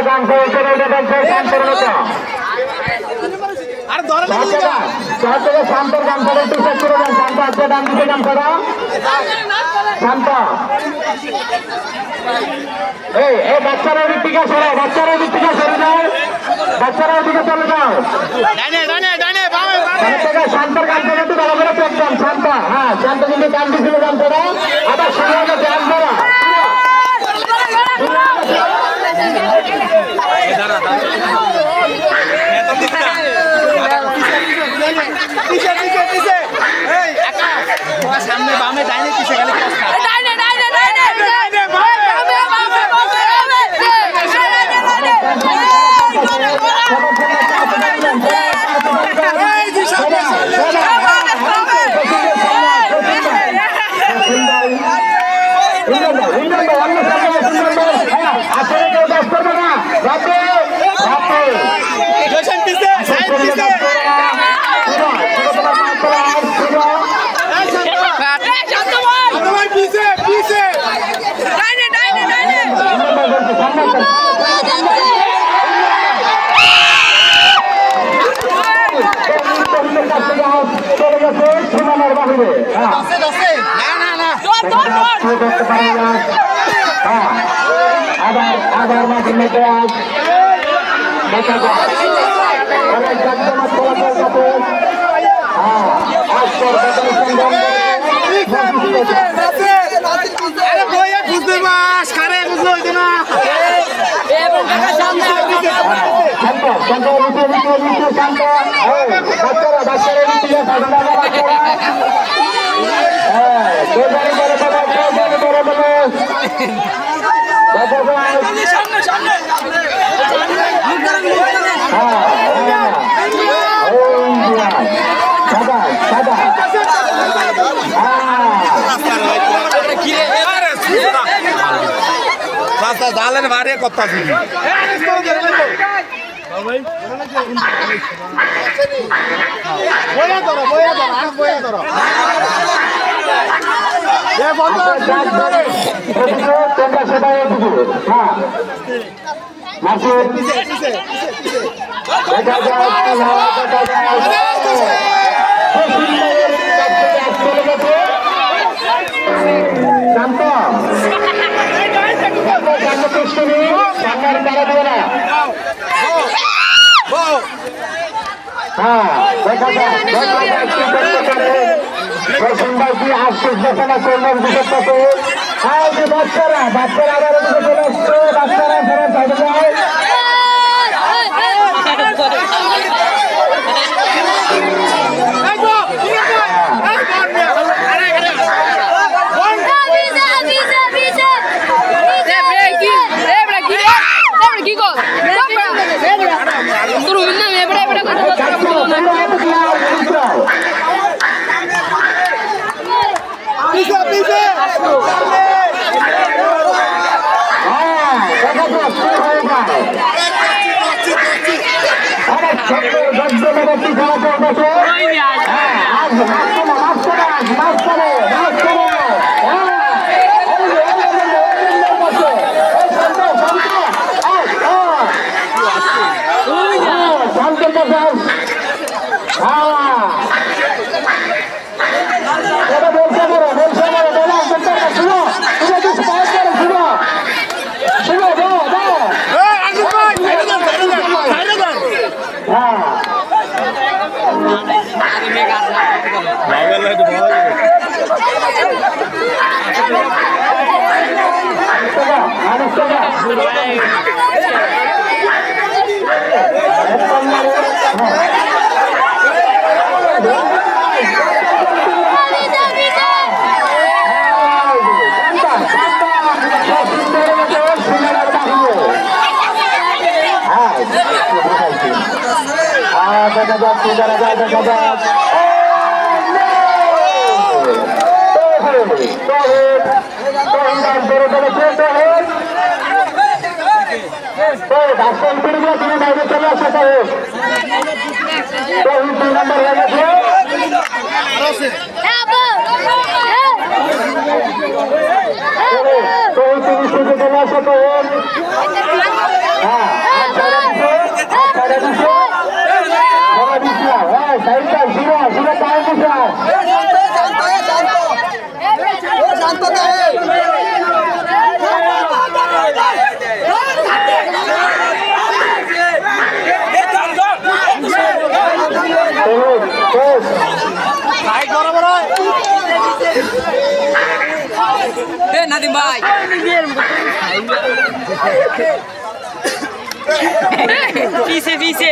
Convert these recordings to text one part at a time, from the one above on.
গান করে দেখছে শান্তর মতো শান্তর গান করে একটু চেক করে দেন শান্ত আছে ডান দিকে গান করো শান্ত এই বাচ্চারা ওদিক থেকে সরো বাচ্চারা ওদিক থেকে সরে যাও বাচ্চারা ওদিকে চলে যাও শান্তর গান করে একটু ভালো করে চেক দেন শান্ত হ্যাঁ শান্ত কিন্তু গান দিছিল গান করো আবার শুনে গান করো সামনে বামে ডাইনে পিছে গেলে আবার মাঠের মধ্যে আজ দেখা যায় জালেন বাড়ি কথা শুনি বাচ্চারা বাচ্চারা ফেরত যায় हाँ দিছিলাম হ্যাঁ সাইডটা শিরা শিরা টাইম দিছিলাম নাদিম ভাই পিছে পিছে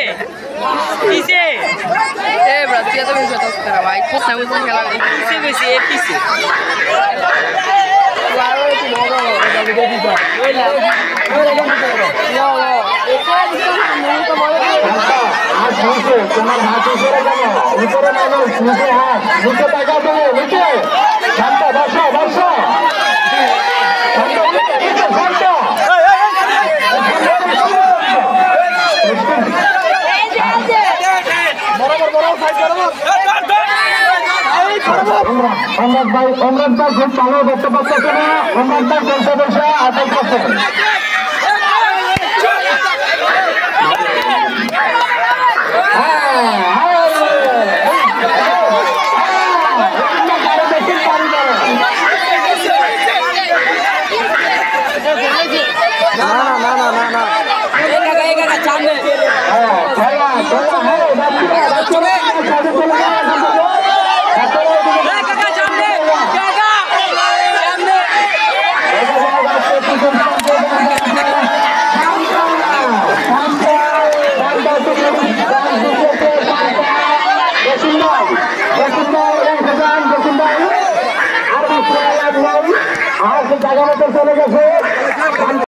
পিছে এ ব্রাতি এত বেশি কথা করা ভাই কোথায় বসে খেলা পিছে পিছে এ পিছে আজ নিচে তোমার হাত উপরে কেন উপরে মানুষ নিচে হাত নিচে টাকা দেবে নিচে শান্ত বসো বসো অমরাত ভাই খুব ভালো দেখতে পাচ্ছে না অমরাত ভাই বসে বসে আটক করছে আর জায়গা মতো চলে গেছে